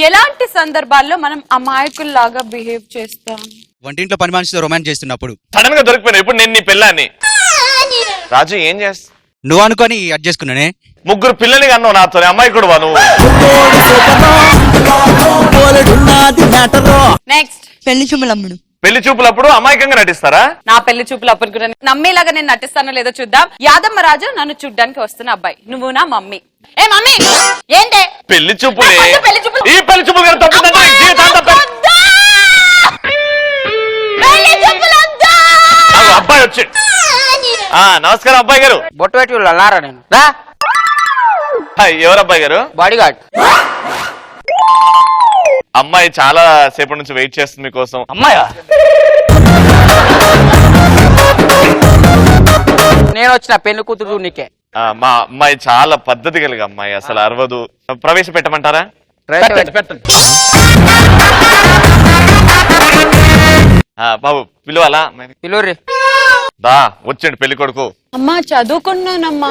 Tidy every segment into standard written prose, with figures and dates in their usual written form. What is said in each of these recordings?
ఎలాంటి సందర్భాల్లో మనం అమాయకుల్లాగా బిహేవ్ చేస్తాం? వంటింట్లో పని మనిషితో రొమాన్స్ చేస్తున్నప్పుడు. సడన్ గా దొరికిపోయినా ఇప్పుడు నేను నీ పిల్లాన్ని. రాజు ఏం చేస్తా? నువ్వు అనుకొని అడ్జస్ట్ చేసుకున్నానే. ముగ్గురు పిల్లల్ని కన్నావు నాతో, అమ్మాయి కూడా వా నువ్వు. నెక్స్ట్ పెళ్లి చూపులమ్ముడు. పెళ్లి చూపులప్పుడు అమాయకంగా నటిస్తారా? నా పెళ్లి చూపులు అప్పుడు కూడా నమ్మేలాగా నేను నటిస్తానో లేదో చూద్దాం. యాదమ్మ రాజు నన్ను చూడ్డానికి వస్తున్న అబ్బాయి, నువ్వు నా మమ్మీ. ఏ మమ్మీ ఏంటే పెళ్లి చూపులే. పెళ్లి చూపులు. ఈ పెళ్లి చూపులు గారు తప్పుతుందంటే నీకు జీవితాంతం అబ్బాయి వచ్చి. నమస్కారం అబ్బాయి గారు. బొట్టు పెట్టి వెళ్ళారా నేను? రా. ఎవరు అబ్బాయి గారు? Body guard. అమ్మాయి చాలా సేపటి నుంచి వెయిట్ చేస్తుంది మీకోసం. అమ్మాయా? నేను వచ్చిన పెళ్లి కూతురు నీకే. మా అమ్మాయి చాలా పద్ధతి కలిగి అమ్మాయి, అసలు అరవదు. ప్రవేశపెట్టమంటారా? పెట్టండి. బాబు పిలువాలా? పిలువురి. దా వచ్చండి పెళ్లి కొడుకు. అమ్మా చదువుకున్నానమ్మా.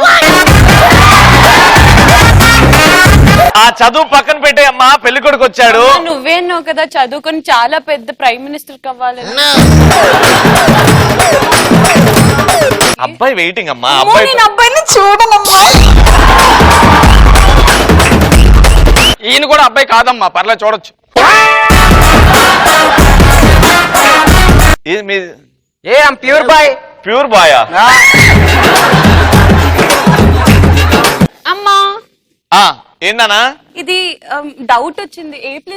ఆ చదువు పక్కన పెట్టే అమ్మా, పెళ్లి కొడుకు వచ్చాడు. నువ్వేనో కదా చదువుకుని చాలా పెద్ద ప్రైమ్ మినిస్టర్ కావాలి. అబ్బాయి వెయిటింగ్ అమ్మా. అబ్బాయిని చూడనమ్మా. ఈయన కూడా అబ్బాయి కాదమ్మా, పర్లేదు చూడొచ్చు. ఏ ప్యూర్ బాయ్. ప్యూర్ బాయా? అమ్మా ఏంటన్నా ఇది డౌట్ వచ్చింది. A+B²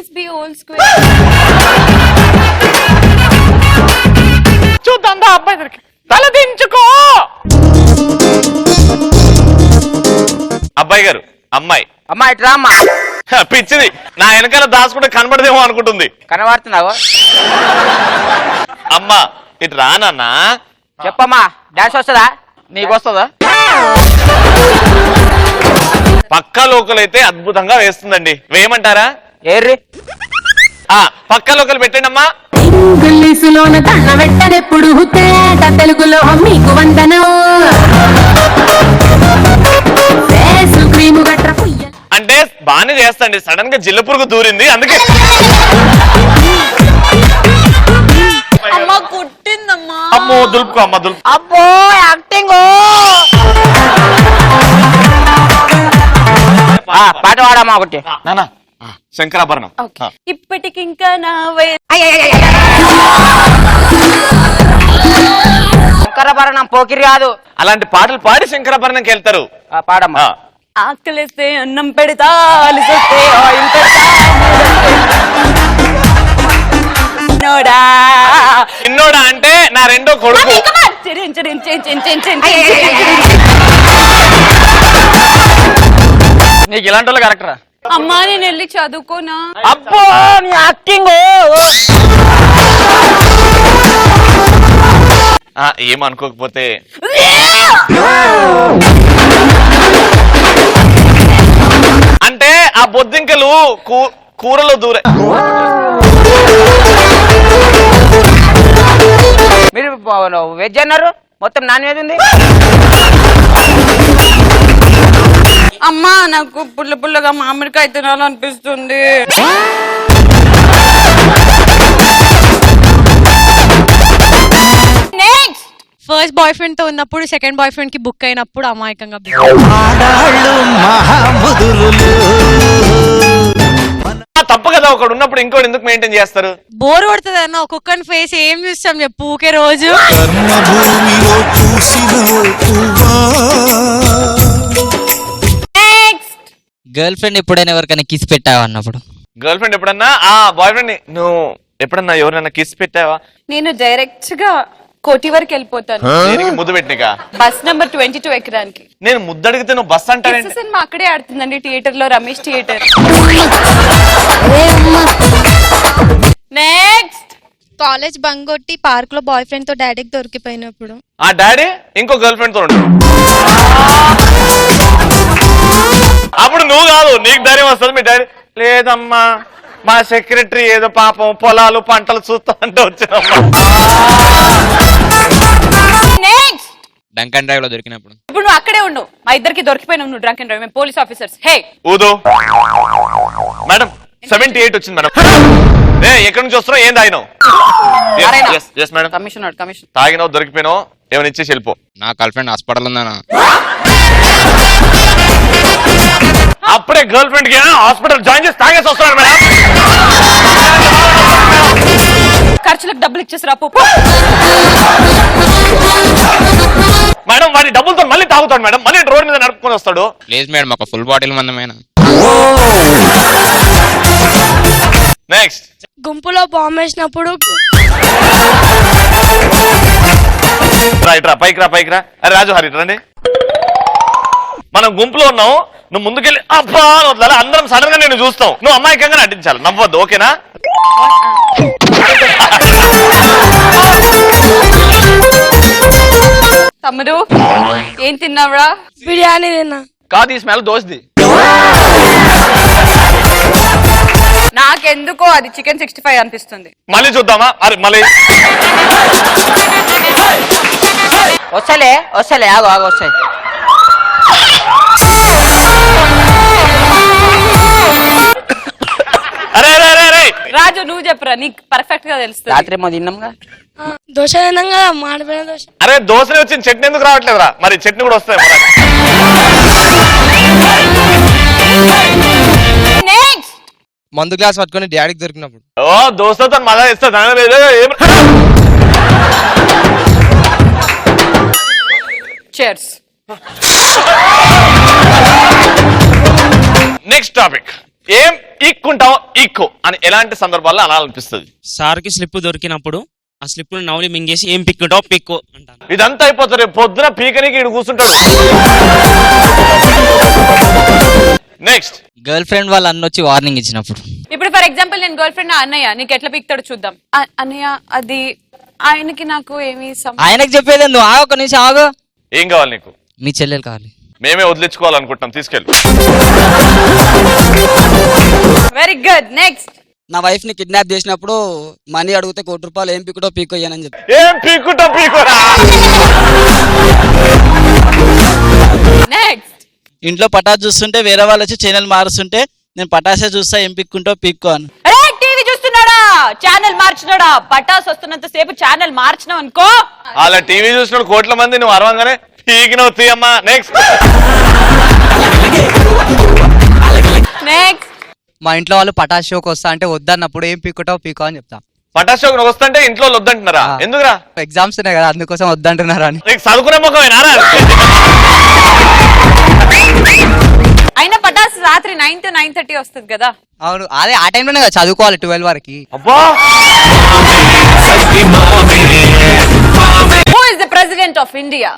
చూద్దాం అబ్బాయి దొరికి. తల దించుకో. అబ్బాయి గారు అమ్మాయి. అమ్మా ఇటు రామ్మా. పిచ్చిది, నా వెనకాల దాచుకుంటే కనబడదేమో అనుకుంటుంది. కనబడుతున్నావు? అమ్మా ఇటు రానన్నా. చెప్పమ్మా, డాన్స్ వస్తుందా? నీకు వస్తుందా? పక్కా లోకల్ అయితే అద్భుతంగా వేస్తుందండి, వేయమంటారా? ఏర్రి. పక్కా లోకల్ పెట్టండి అమ్మా. ఇంగ్లీషులోన కన్న పెట్టనెప్పుడు తేట తెలుగులో మీకు వందనం. అంటే బానే చేస్తండి, సడన్ గా జిల్ల పురుగు దూరింది అందుకే. అమ్మా కుట్టిందమ్మా. అమ్మో దులుపుకో అమ్మ దులుపు. అబ్బో యాక్టింగ్. పాట పాడమ్మా ఒకటి. నానా శంకరాభరణం. ఇప్పటికింకా నా శంకరాభరణం పోకిరి కాదు. అలాంటి పాటలు పాడి శంకరాభరణంకి వెళ్తారు. పాడమ్మా. ఆకలిస్తే అన్నం పెడతా, అలిసొస్తే ఆయిల్ పెడతా. చిన్నోడా అంటే నా రెండో కొడుకు. నీకు ఇలాంటి వాళ్ళు కరెక్టరా? అమ్మా నేను వెళ్ళి చదువుకోనా? అబ్బో నీ యాక్టింగ్. ఏమనుకోకపోతే. అంటే ఆ బొద్దింకలు కూరలో దూరే. మీరు వెజ్ అన్నారు, మొత్తం నాన్ వెజ్ ఉంది. అమ్మా నాకు పుల్ల పుల్లగా మామిడికాయ తినాలనిపిస్తుంది. ఫస్ట్ బాయ్ ఫ్రెండ్ తో ఉన్నప్పుడు సెకండ్ బాయ్ ఫ్రెండ్ కి బుక్ అయినప్పుడు అమాయకంగా తప్పు కదా, ఒకడు ఉన్నప్పుడు ఇంకోటి ఎందుకు మెయింటైన్ చేస్తారు? బోర్ కొడుతుంది అన్న. ఒక్కొక్కరి ఫేస్ ఏం చూస్తాం చెప్పు ఊకే రోజు. గర్ల్ ఫ్రెండ్ ఎప్పుడైనా ఎవరికైనా కిస్ పెట్టావా అన్నప్పుడు? గర్ల్ ఫ్రెండ్ ఎప్పుడన్నా బాయ్ ఫ్రెండ్ నువ్వు ఎప్పుడన్నా ఎవరైనా కిస్ పెట్టావా? నేను డైరెక్ట్ గా కోటి వరకు వెళ్ళిపోతాను. ముద్దు పెట్టినగా బస్ నెంబర్ 22 ఎక్కడానికి. నేను ముద్దు అడిగితే నువ్వు బస్ అంటావేంటి? సినిమా అక్కడే ఆడుతుందండి, థియేటర్ లో, Ramesh theatre. Next college bunk కొట్టి పార్క్ లో బాయ్ ఫ్రెండ్ తో డాడీకి దొరికిపోయినప్పుడు. ఆ డాడీ ఇంకో గర్ల్ ఫ్రెండ్ తో ఉండు. అప్పుడు నువ్వు కాదు, నీకు ధైర్యం వస్తుంది. మీ డాడీ లేదమ్మా మా సెక్రటరీ ఏదో పాపం పొలాలు పంటలు చూస్తా అంటే వచ్చానమ్మా. డ్రంక్ అండ్ డ్రైవ్ లో దొరికినప్పుడు. ఇప్పుడు నువ్వు అక్కడే ఉండు, మా ఇద్దరికి దొరికిపోయినావు నువ్వు డ్రంక్ అండ్ డ్రైవ్, మేము పోలీస్ ఆఫీసర్స్. హే ఊదు మేడం, 78 వచ్చింది మేడం. ఎక్కడి నుంచి వస్తున్నావు? ఏం తాగినావు? Yes madam. కమిషన్ తాగినావు, దొరికిపోయినావు, ఏమైనా ఇచ్చేసి వెళ్ళిపో. నా గర్ల్ ఫ్రెండ్ హాస్పిటల్ ఉందన్నా. అప్పుడే గర్ల్ ఫ్రెండ్ కి హాస్పిటల్ జాయిన్ చేసి తాగేసి వస్తున్నాడు మేడం. ఖర్చులకు డబ్బులు ఇచ్చేసి రాపు. మేడం వాడి డబ్బులతో మళ్ళీ తాగుతాడు మేడం, మళ్ళీ రోడ్ మీద నడుపుకొని వస్తాడు. లేదు మేడం, ఒక ఫుల్ బాటిల్ మందమైన. నెక్స్ట్. గుంపులో బాంబు వేసినప్పుడు రా పైకి రా. అరే రాజు హరి రండి. మనం గుంపులో ఉన్నావు, నువ్వు ముందుకెళ్ళి అబ్బా అని వదలాలి. అందరం సడన్ గా నేను చూస్తాం, నువ్వు అమాయకంగా నటించాలి, నవ్వద్దు. ఓకేనా? తమ్ముడు ఏం తిన్నావురా? బిర్యానీ తిన్నా. కాదు, ఈ స్మెల్ దోస్ది. నాకెందుకో అది చికెన్ 65 అనిపిస్తుంది. మళ్ళీ చూద్దామా? అరే మళ్ళీ వస్తలే ఆగు వస్తాయి. అరే రాజు నువ్వు చెప్పురా, నీకు పర్ఫెక్ట్ గా తెలుస్తుంది. రాత్రి ఏమో తిన్నాంగా. దోశ తిన్నాం కదా, మాడిపోయిన దోశ. అరే దోశని వచ్చిన చట్నీ ఎందుకు రావట్లేదురా? మరి చట్నీ కూడా వస్తాయి. నెక్స్ట్. మందు గ్లాస్ పట్టుకొని డాడీకి దొరికినప్పుడు. ఓ దోశతో మజా ఇస్తా. cheers. Next topic. ఏం ఈక్కుంటావు ఈక్కు అని ఎలాంటి సందర్భాల్లో అనాలనిపిస్తుంది? సార్కి స్లిప్ దొరికినప్పుడు ఆ స్లిప్ నవలి మింగేసి ఏం పిక్కుంటావు పిక్కు అంటాను. ఇదంతా అయిపోతుంది, రేపు పొద్దున పీకనికి ఇడు కూర్చుంటాడు. నెక్స్ట్. గర్ల్ ఫ్రెండ్ వాళ్ళు అన్న వచ్చి వార్నింగ్ ఇచ్చినప్పుడు. ఇప్పుడు ఫర్ ఎగ్జాంపుల్ నేను గర్ల్ ఫ్రెండ్ అన్నయ్య, నీకు ఎట్లా పిక్తాడు చూద్దాం. అన్నయ్య అది ఆయనకి నాకు ఏమి ఆయనకు చెప్పేది నువ్వు ఆగు, ఒక నిమిషం ఆగు. ఏం కావాలి నీకు? మీ చెల్లెలు కావాలి. మేమే వదిలించుకోవాలనుకుంటున్నాం, తీసుకెళ్ళి. Very good. నెక్స్ట్. నా వైఫ్ ని కిడ్నాప్ చేసినప్పుడు మనీ అడిగితే ₹1 ఏం పిక్కుటో పీకో ఇయ్యనని చెప్పి. ఏం పీకుటో పీకోరా. నెక్స్ట్. ఇంట్లో పటాస్ చూస్తుంటే వేరే వాళ్ళు వచ్చి ఛానల్ మారుస్తుంటే నేను పటాసే చూస్తా ఏం పిక్కుంటో పీక్కో అని. టీవీ చూస్తున్నాడా, ఛానల్ మార్చినాడా? పటాస్ వస్తున్నంత సేపు ఛానల్ మార్చినావు అనుకో. అలా టీవీ చూసిన కోట్ల మంది నువ్వు అరవంగానే పీకినవు తీయమ్మా. నెక్స్ట్. నెక్స్ట్. మా ఇంట్లో వాళ్ళు పటాస్ షోకి వస్తా అంటే వద్దన్నప్పుడు ఏం పీక్కుటో పీకో అని చెప్తా. పటాస్ షోకి వస్తుంటే ఇంట్లో వద్దంటున్నారా? ఎందుకురా? ఎగ్జామ్స్ ఉన్నాయి కదా అందుకోసం వద్దంటున్నారా అని. నీకు చదువుకునే ముఖమేనారా? అయినా పటాస్ రాత్రి 9 to 9:30 వస్తుంది కదా. అవును, అదే ఆ టైంలోనే కదా చదువుకోవాలి 12 వరకు. అబ్బా. Who is the president of India?